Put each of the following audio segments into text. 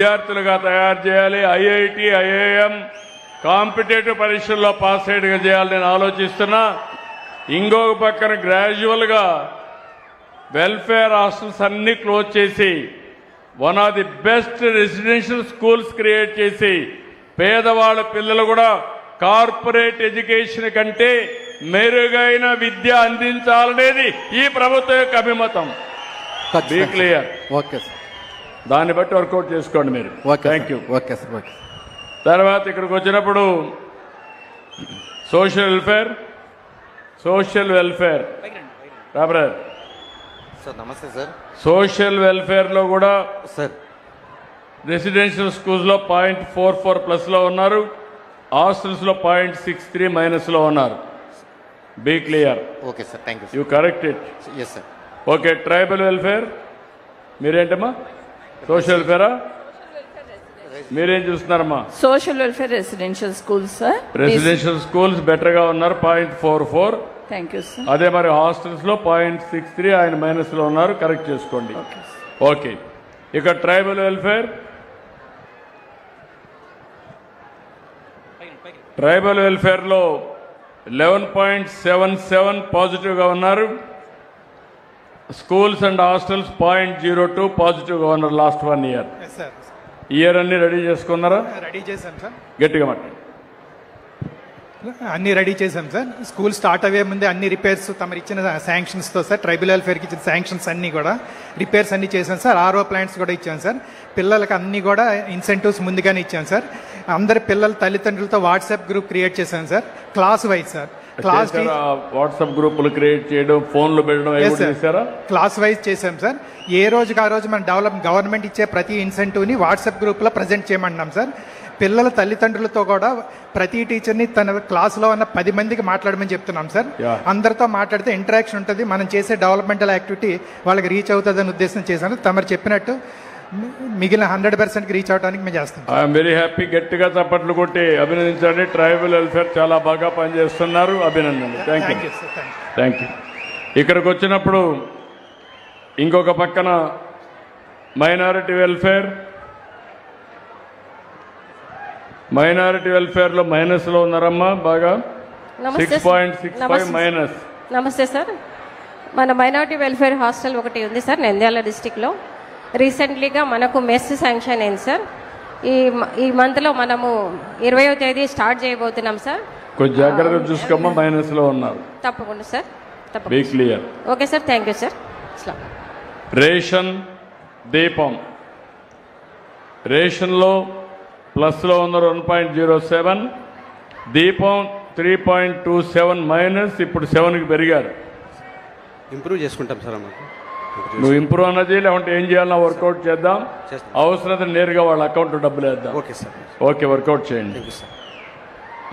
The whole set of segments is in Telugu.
విద్యార్థులుగా తయారు చేయాలి. ఐఐటి, ఐఐఎం కాంపిటేటివ్ పరీక్షల్లో పాస్ అయ్యేట్టుగా చేయాలని నేను ఆలోచిస్తున్నా. ఇంకొక పక్కన గ్రాడ్యువల్గా వెల్ఫేర్ హాస్టల్స్ అన్ని క్లోజ్ చేసి one of the best residential schools create చేసి పేదవాళ్ళ పిల్లలు కూడా కార్పొరేట్ ఎడ్యుకేషన్ కంటే మెరుగైన విద్య అందించాలనేది ఈ ప్రభుత్వం యొక్క అభిమతం. Be clear. ఓకే సార్, దాన్ని బట్టి వర్కౌట్ చేసుకోండి మీరు. Thank you. Okay sir. Okay. తర్వాత ఇక్కడికి వచ్చినప్పుడు సోషల్ వెల్ఫేర్ రాబర్ సార్ నమస్తే సార్. సోషల్ వెల్ఫేర్లో కూడా సార్ రెసిడెన్షియల్ స్కూల్స్లో 0.44 ప్లస్లో ఉన్నారు, హాస్టల్స్లో 0.63 మైనస్లో ఉన్నారు. Be clear. Okay sir, thank you. You correct it. Yes sir. Okay. Tribal welfare మీరేంటమ్మా? సోషల్ వెల్ఫేరా? మీరేం చూస్తున్నారమ్మా? Social welfare residential schools sir. Residential schools better గా ఉన్నారు, 0.44. Thank you sir. అదే మరి హాస్టల్స్ లో 0.63 ఆయన మైనస్ లో ఉన్నారు, కరెక్ట్ చేసుకోండి. ఓకే. ఇక ట్రైబల్ వెల్ఫేర్ లో 11.77 పాజిటివ్ గా ఉన్నారు. స్కూల్స్ అండ్ హాస్టల్స్ 0.02 పాజిటివ్ గా ఉన్నారు లాస్ట్ 1 ఇయర్. ఇయర్ అన్ని రెడీ చేసుకున్నారా? రెడీ చేశాం సార్. గట్టిగా మాట్లాడండి. అన్ని రెడీ చేశాం సార్. స్కూల్ స్టార్ట్ అయ్యే ముందే అన్ని రిపేర్స్ తమరు ఇచ్చిన శాంక్షన్స్తో సార్, ట్రైబల్ వెల్ఫేర్కి ఇచ్చిన శాంక్షన్స్ అన్ని కూడా రిపేర్స్ అన్ని చేశాం సార్. ఆర్ఓ ప్లాంట్స్ కూడా ఇచ్చాం సార్. పిల్లలకి అన్ని కూడా ఇన్సెంటివ్స్ ముందుగానే ఇచ్చాం సార్. అందరి పిల్లల తల్లిదండ్రులతో వాట్సాప్ గ్రూప్ క్రియేట్ చేశాం sir, class wise sir. Class WhatsApp గ్రూపులు క్రియేట్ చేయడం, ఫోన్లు పెట్టడం, క్లాస్ వైజ్ చేశాం సార్. ఏ రోజుకి ఆ రోజు మన గవర్నమెంట్ ఇచ్చే ప్రతి ఇన్సెంటివ్ని వాట్సాప్ గ్రూప్లో ప్రజెంట్ చేయమంటున్నాం సార్. పిల్లల తల్లిదండ్రులతో కూడా ప్రతి టీచర్ని తన క్లాసులో ఉన్న 10 మందికి మాట్లాడమని చెప్తున్నాం సార్. అందరితో మాట్లాడితే ఇంటరాక్షన్ ఉంటుంది, మనం చేసే డెవలప్మెంటల్ యాక్టివిటీ వాళ్ళకి రీచ్ అవుతుందని ఉద్దేశం చేశాను. తమరు చెప్పినట్టు మిగిలిన 100%కి రీచ్ అవడానికి మేము చేస్తాం. I'm very happy. గట్టిగా చప్పట్లు కొట్టి అభినందించండి. ట్రైబల్ వెల్ఫేర్ చాలా బాగా పనిచేస్తున్నారు, అభినందనలు. Thank you. ఇక్కడికి వచ్చినప్పుడు ఇంకొక పక్కన మైనారిటీ వెల్ఫేర్లో మైనస్లో ఉన్నారమ్మా బాగా, 6.65 మైనస్. నమస్తే సార్. మన మైనారిటీ వెల్ఫేర్ హాస్టల్ ఒకటి ఉంది సార్ నంద్యాల డిస్టిక్లో. రీసెంట్లీగా మనకు మెస్ శాంక్షన్ అయింది సార్. ఈ మంత్లో మనము 20వ తేదీ స్టార్ట్ చేయబోతున్నాం సార్. కొంచెం జాగ్రత్తగా చూసుకోమ్మా, మైనస్లో ఉన్నారు. తప్పకుండా సార్, తప్పకుండా. Be clear. Okay sir, thank you sir. Ration Deepam రేషన్లో ప్లస్లో ఉన్నారు 1.07, దీపం 3.27 మైనస్, ఇప్పుడు 7కి పెరిగారు. ఇంప్రూవ్ చేసుకుంటాం సార్. నువ్వు ఇంప్రూవ్ అన్నది లేకుంటే ఏం చేయాలన్నా వర్కౌట్ చేద్దాం. అవసరత నేరుగా వాళ్ళ అకౌంట్ డబ్బులు వేద్దాం. Okay sir. ఓకే, వర్కౌట్ చేయండి.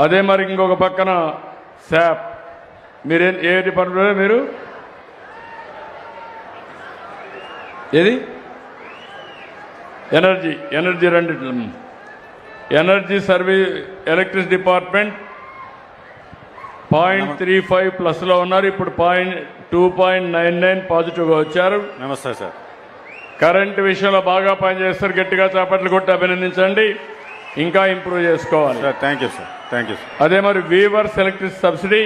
అదే మరి ఇంకొక పక్కన శాప్, మీరేం ఏ డిపార్ట్మెంట్ మీరు? ఏది? ఎనర్జీ రెండిట్లు. ఎనర్జీ సర్వీస్ ఎలక్ట్రిసిటీ డిపార్ట్మెంట్ 0.35 ప్లస్లో ఉన్నారు, ఇప్పుడు 2.99 పాజిటివ్గా వచ్చారు. నమస్తే సార్. కరెంటు విషయంలో బాగా పనిచేస్తారు, గట్టిగా చాపట్లు కొట్టి అభినందించండి. ఇంకా ఇంప్రూవ్ చేసుకోవాలి. Thank you sir. Thank you sir. అదే మరి వీవర్స్ ఎలక్ట్రిసిటీ సబ్సిడీ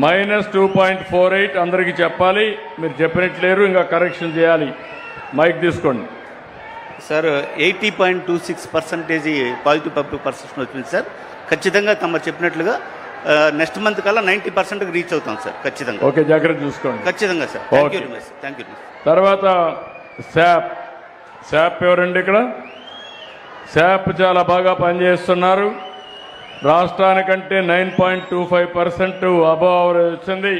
-2.48 అందరికీ చెప్పాలి, మీరు చెప్పినట్లేరు, ఇంకా కరెక్షన్ చేయాలి. మైక్ తీసుకోండి సార్. 80.26% పాజిటివ్ పబ్లిక్ పర్సెప్షన్ వచ్చింది సార్. ఖచ్చితంగా తమ చెప్పినట్లుగా నెక్స్ట్ మంత్ కల్లా 90%కి రీచ్ అవుతాం సార్, ఖచ్చితంగా. ఓకే, జాగ్రత్త చూసుకోండి. ఖచ్చితంగా సార్. Thank you. తర్వాత శాప్ ఎవరండి? ఇక్కడ శాప్ చాలా బాగా పనిచేస్తున్నారు. రాష్ట్రానికంటే 9.25% అబవ్ అవరేజ్ వచ్చింది.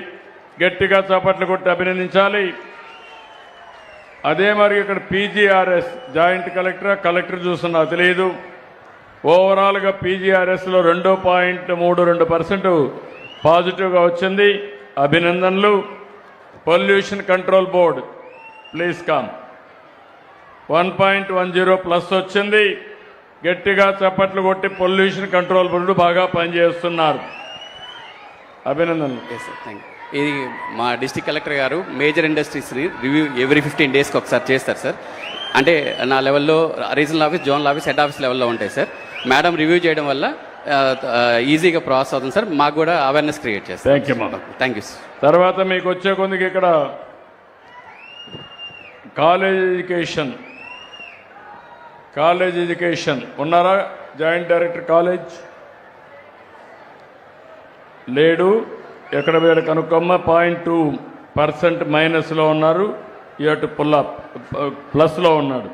గట్టిగా చప్పట్లు కొట్టి అభినందించాలి. అదే మరి ఇక్కడ పీజీఆర్ఎస్ జాయింట్ కలెక్టర్ చూస్తున్నా తెలియదు. ఓవరాల్గా పీజీఆర్ఎస్లో 2.32% పాజిటివ్గా వచ్చింది, అభినందనలు. Pollution control board please come, 1.10 plus వచ్చింది. గట్టిగా చప్పట్లు కొట్టి పొల్యూషన్ కంట్రోల్ బోర్డు బాగా పనిచేస్తున్నారు, అభినందనలు. ఇది మా డిస్ట్రిక్ట్ కలెక్టర్ గారు మేజర్ ఇండస్ట్రీస్ని రివ్యూ ఎవ్రీ 15 డేస్కి ఒకసారి చేస్తారు సార్. అంటే నా లెవెల్లో regional office, zonal office, head office లెవెల్లో ఉంటాయి సార్. మేడం రివ్యూ చేయడం వల్ల ఈజీగా ప్రాసెస్ అవుతుంది సార్. మాకు కూడా అవేర్నెస్ క్రియేట్ చేస్తాం. థ్యాంక్ యూ అమ్మా. Thank you sir. తర్వాత మీకు వచ్చే కొందికి ఇక్కడ కాలేజ్ ఎడ్యుకేషన్ ఉన్నారా? జాయింట్ డైరెక్టర్ కాలేజ్ లేడు. ఎక్కడ వేరే కనుక్కమ్మ 0.2% మైనస్లో ఉన్నారు. ఇటు పుల్అప్ ప్లస్లో ఉన్నాడు.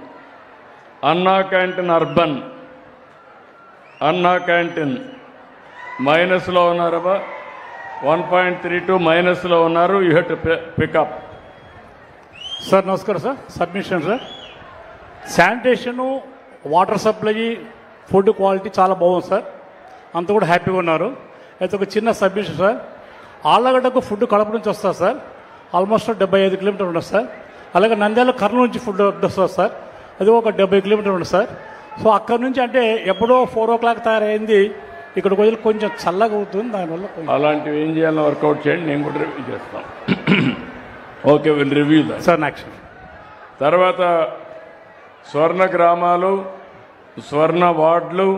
Anna canteen urban, Anna canteen మైనస్లో ఉన్నారబ్బా, 1.32 మైనస్లో ఉన్నారు. You have to pick up. Sir నమస్కారం sir. Submission sir, sanitation, water supply, food quality చాలా బాగుంది సార్. అంత కూడా హ్యాపీగా ఉన్నారు. అయితే ఒక చిన్న సబ్మిషన్ సార్, ఆళ్ళగడ్డకు ఫుడ్ కడప నుంచి వస్తుంది సార్. ఆల్మోస్ట్ 75 కిలోమీటర్లు ఉంటుంది సార్. అలాగే నంద్యాల కర్నూలు నుంచి ఫుడ్ వస్తుంది సార్. అది ఒక 70 కిలోమీటర్లు ఉంటుంది సార్. సో అక్కడి నుంచి అంటే ఎప్పుడో 4 o'clock తయారైంది, ఇక్కడికి వదిలి కొంచెం చల్లగా అవుతుంది. దానివల్ల అలాంటివి ఏం చేయాలో వర్కౌట్ చేయండి, నేను కూడా రివ్యూ చేస్తాను. Okay, will review the sir action. తర్వాత స్వర్ణ గ్రామాలు, స్వర్ణ వార్డులు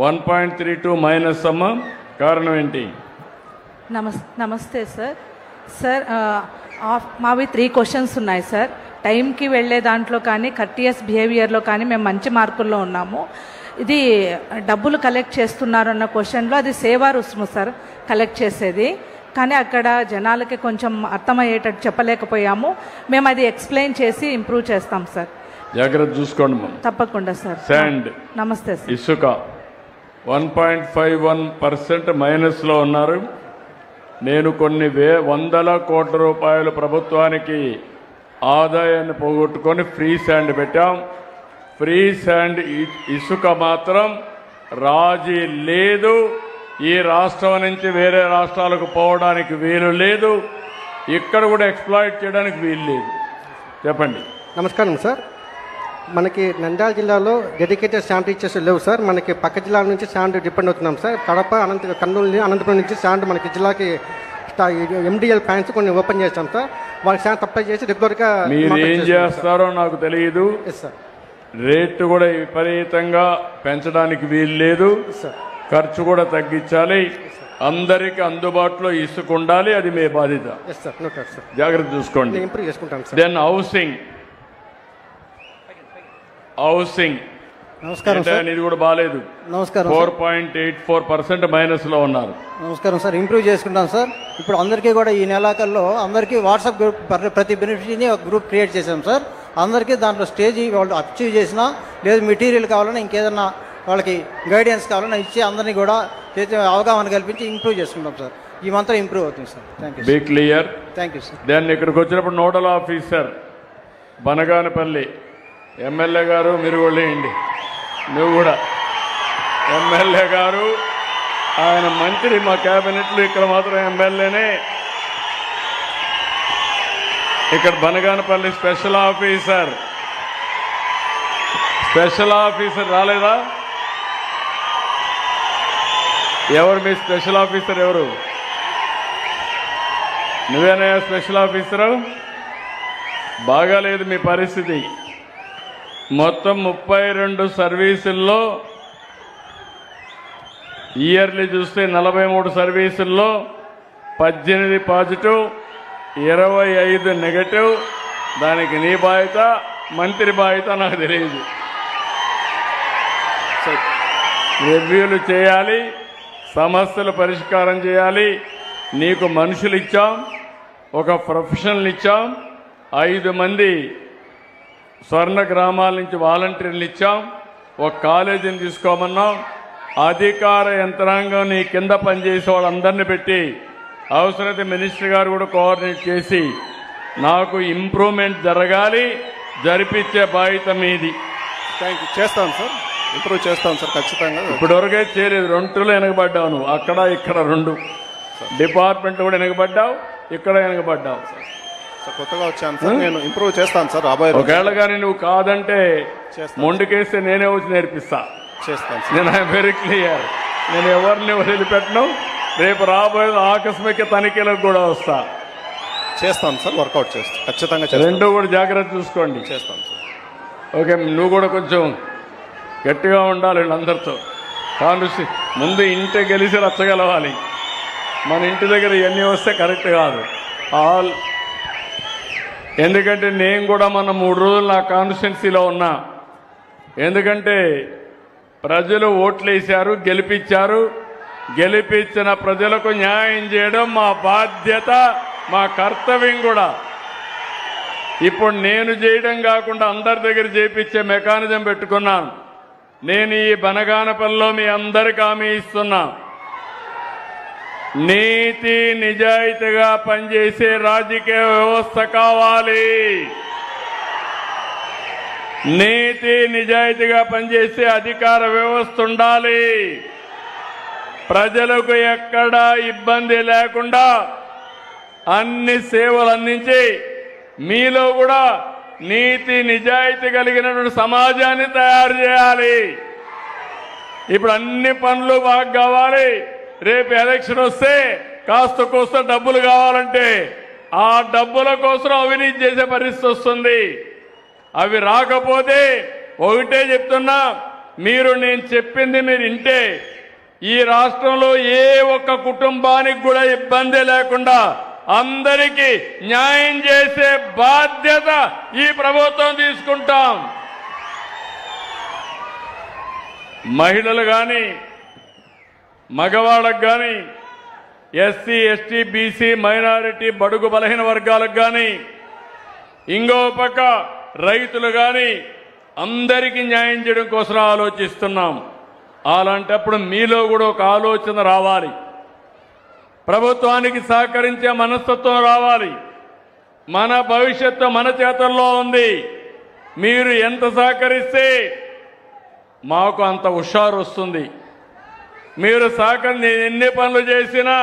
1.32 మైనస్ అమ్మ. కారణం ఏంటి? నమస్తే సార్. సార్ మావి 3 క్వశ్చన్స్ ఉన్నాయి సార్. టైంకి వెళ్ళే దాంట్లో కానీ, కర్టియస్ బిహేవియర్లో కానీ మేము మంచి మార్కుల్లో ఉన్నాము. ఇది డబ్బులు కలెక్ట్ చేస్తున్నారు అన్న క్వశ్చన్లో అది సేవా రుసుము సార్ కలెక్ట్ చేసేది. కానీ అక్కడ జనాలకి కొంచెం అర్థమయ్యేటట్టు చెప్పలేకపోయాము. మేము అది ఎక్స్ప్లెయిన్ చేసి ఇంప్రూవ్ చేస్తాం సార్. జాగ్రత్త చూసుకోండి. తప్పకుండా సార్. శాండ్, నమస్తే సార్. ఇసుక 1.51% మైనస్లో ఉన్నారు. నేను కొన్ని వందల కోట్ల రూపాయలు ప్రభుత్వానికి ఆదాయాన్ని పోగొట్టుకొని ఫ్రీ శాండ్ పెట్టాం. ఫ్రీ శాండ్ ఇసుక మాత్రం రాజీ లేదు. ఈ రాష్ట్రం నుంచి వేరే రాష్ట్రాలకు పోవడానికి వీలు లేదు. ఇక్కడ కూడా ఎక్స్ప్లాయిట్ చేయడానికి వీలు లేదు. చెప్పండి. నమస్కారం సార్. మనకి నంద్యాల జిల్లాలో డెడికేటెడ్ శాండ్ టీచర్స్ లేవు సార్. మనకి పక్క జిల్లాల నుంచి శాండ్ డిపెండ్ అవుతున్నాం సార్. కడప, కర్నూలు, అనంతపురం నుంచి శాండ్ మనకి జిల్లాకి MDL ప్లాంట్స్ కొన్ని ఓపెన్ చేస్తాం సార్. వాళ్ళకి శాండ్ సప్లై చేసి రెగ్యులర్గా. మీరు ఏం చేస్తారో నాకు తెలియదు. సార్ రేటు కూడా విపరీతంగా పెంచడానికి వీలు లేదు. ఖర్చు కూడా తగ్గించాలి. అందరికి అందుబాటులో ఇసుక ఉండాలి. అది మీ బాధ్యత. జాగ్రత్త చూసుకోండి. ఇంప్రూవ్ చేసుకుంటాం సార్. దెన్ హౌసింగ్ నమస్కారం సార్. ఇది కూడా బాగాలేదు. నమస్కారం. 4.84% మైనస్లో ఉన్నారు. నమస్కారం సార్. ఇంప్రూవ్ చేసుకుంటాం సార్. ఇప్పుడు అందరికీ కూడా ఈ నెలాఖరులో అందరికీ వాట్సాప్ గ్రూప్, ప్రతి బెనిఫిషరీని ఒక గ్రూప్ క్రియేట్ చేశాం సార్. అందరికీ దాంట్లో స్టేజ్ వాళ్ళు అచీవ్ చేసినా, లేదు మెటీరియల్ కావాలన్నా, ఇంకేదన్నా వాళ్ళకి గైడెన్స్ కావాలన్నా ఇచ్చి అందరినీ కూడా అవగాహన కల్పించి ఇంప్రూవ్ చేసుకుంటాం సార్. ఈ మంత్రం ఇంప్రూవ్ అవుతుంది sir. Thank you. Be clear. Thank you sir. Then ఇక్కడికి వచ్చినప్పుడు నోడల్ ఆఫీసర్ బనగానపల్లి ఎమ్మెల్యే గారు, మీరు కూడా వేయండి. నువ్వు కూడా ఎమ్మెల్యే గారు, ఆయన మంత్రి మా క్యాబినెట్లో, ఇక్కడ మాత్రం ఎమ్మెల్యేనే. ఇక్కడ బనగానపల్లి స్పెషల్ ఆఫీసర్ రాలేదా? ఎవరు మీ స్పెషల్ ఆఫీసర్? ఎవరు? నువ్వేనయ్యా స్పెషల్ ఆఫీసరు? బాగాలేదు మీ పరిస్థితి. మొత్తం 32 సర్వీసుల్లో ఇయర్లీ చూస్తే 43 సర్వీసుల్లో 18 పాజిటివ్, 25 నెగటివ్. దానికి నీ బాధ్యత, మంత్రి బాధ్యత నాకు తెలియదు. రివ్యూలు చేయాలి, సమస్యలు పరిష్కారం చేయాలి. నీకు మనుషులు ఇచ్చాం, ఒక ప్రొఫెషనల్ ఇచ్చాం, 5 మంది స్వర్ణ గ్రామాల నుంచి వాలంటీర్లు ఇచ్చాం, ఒక కాలేజీని తీసుకోమన్నాం. అధికార యంత్రాంగం నీ కింద పనిచేసే వాళ్ళందరినీ పెట్టి, అవసరమైతే మినిస్టర్ గారు కూడా కోఆర్డినేట్ చేసి నాకు ఇంప్రూవ్మెంట్ జరగాలి, జరిపించే బాధ్యత మీది. Thank you. చేస్తాం సార్, ఇంప్రూవ్ చేస్తాం సార్ ఖచ్చితంగా. ఇప్పటివరకే చేయలేదు. 2లో వెనకబడ్డావు నువ్వు. అక్కడ ఇక్కడ 2 డిపార్ట్మెంట్ కూడా వెనకబడ్డావు, ఇక్కడ వెనకబడ్డావు. సార్ కొత్తగా వచ్చాను సార్, నేను ఇంప్రూవ్ చేస్తాను సార్. రాబోయే ఒకవేళ కానీ నువ్వు కాదంటే మొండికేస్తే నేనే వచ్చి నేర్పిస్తా. చేస్తాను. నేను వెరీ క్లియర్. నేను ఎవరిని వదిలిపెట్టను. రేపు రాబోయే ఆకస్మిక తనిఖీలకు కూడా వస్తా. చేస్తాను సార్, వర్కౌట్ చేస్తాను ఖచ్చితంగా. 2 కూడా జాగ్రత్త చూసుకోండి. చేస్తాను సార్. ఓకే, నువ్వు కూడా కొంచెం గట్టిగా ఉండాలి వీళ్ళందరితో. కాంగ్రెస్ ముందు ఇంటి గెలిచి రచ్చగలవాలి. మన ఇంటి దగ్గర ఇవన్నీ వస్తే కరెక్ట్ కాదు. ఎందుకంటే నేను కూడా మన 3 రోజులు నా కాన్స్టిట్యున్సీలో ఉన్నా. ఎందుకంటే ప్రజలు ఓట్లేశారు, గెలిపించారు. గెలిపించిన ప్రజలకు న్యాయం చేయడం మా బాధ్యత, మా కర్తవ్యం కూడా. ఇప్పుడు నేను చేయడం కాకుండా అందరి దగ్గర చేయించే మెకానిజం పెట్టుకున్నాను. నేను ఈ బనగానపల్లిలో మీ అందరికి హామీ ఇస్తున్నా, నీతి నిజాయితీగా పనిచేసే రాజకీయ వ్యవస్థ కావాలి. నీతి నిజాయితీగా పనిచేసే అధికార వ్యవస్థ ఉండాలి. ప్రజలకు ఎక్కడా ఇబ్బంది లేకుండా అన్ని సేవలు అందించి మీలో కూడా నీతి నిజాయితీ కలిగినటువంటి సమాజాన్ని తయారు చేయాలి. ఇప్పుడు అన్ని పనులు బాగా కావాలి. రేపు ఎలక్షన్ వస్తే కాస్త కోస్త డబ్బులు కావాలంటే ఆ డబ్బుల కోసం అవినీతి చేసే పరిస్థితి వస్తుంది. అవి రాకపోతే ఒకటే చెప్తున్నా, నేను చెప్పింది మీరు వింటే ఈ రాష్ట్రంలో ఏ ఒక్క కుటుంబానికి కూడా ఇబ్బంది లేకుండా అందరికీ న్యాయం చేసే బాధ్యత ఈ ప్రభుత్వం తీసుకుంటాం. మహిళలు కానీ, మగవాళ్ళకు కానీ, ఎస్సీ ఎస్టీ బీసీ మైనారిటీ బడుగు బలహీన వర్గాలకు కానీ, ఇంకో పక్క రైతులు కానీ అందరికీ న్యాయం చేయడం కోసం ఆలోచిస్తున్నాం. అలాంటప్పుడు మీలో కూడా ఒక ఆలోచన రావాలి. ప్రభుత్వానికి సహకరించే మనస్తత్వం రావాలి. మన భవిష్యత్తు మన చేతుల్లో ఉంది. మీరు ఎంత సహకరిస్తే మాకు అంత హుషారు వస్తుంది. మీరు నేను ఎన్ని పనులు చేసినా,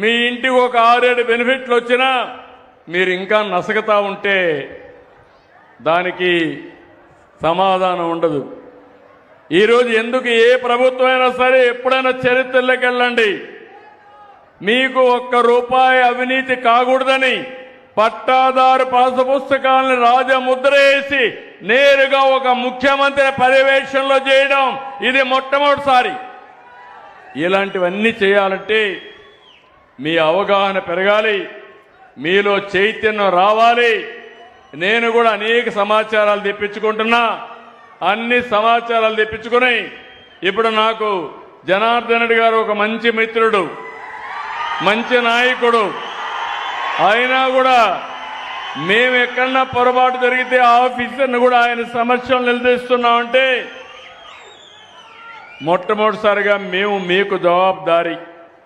మీ ఇంటికి ఒక 6-7 బెనిఫిట్లు వచ్చినా మీరు ఇంకా నసగతా ఉంటే దానికి సమాధానం ఉండదు. ఈరోజు ఎందుకు ఏ ప్రభుత్వం అయినా సరే ఎప్పుడైనా చరిత్రలోకి వెళ్ళండి, మీకు ₹1 అవినీతి కాకూడదని పట్టాదారు పాసు పుస్తకాలను రాజముద్ర వేసి నేరుగా ఒక ముఖ్యమంత్రి పర్యవేక్షణలో చేయడం ఇది మొట్టమొదటిసారి. ఇలాంటివన్నీ చేయాలంటే మీ అవగాహన పెరగాలి, మీలో చైతన్యం రావాలి. నేను కూడా అనేక సమాచారాలు తెప్పించుకుంటున్నా. అన్ని సమాచారాలు తెప్పించుకుని ఇప్పుడు నాకు జనార్దన్ రెడ్డి గారు ఒక మంచి మిత్రుడు, మంచి నాయకుడు. అయినా కూడా మేము ఎక్కడన్నా పొరపాటు జరిగితే ఆఫీసర్ని కూడా ఆయన సమస్యలు నిలదీస్తున్నామంటే మొట్టమొదటిసారిగా మేము మీకు జవాబుదారీ.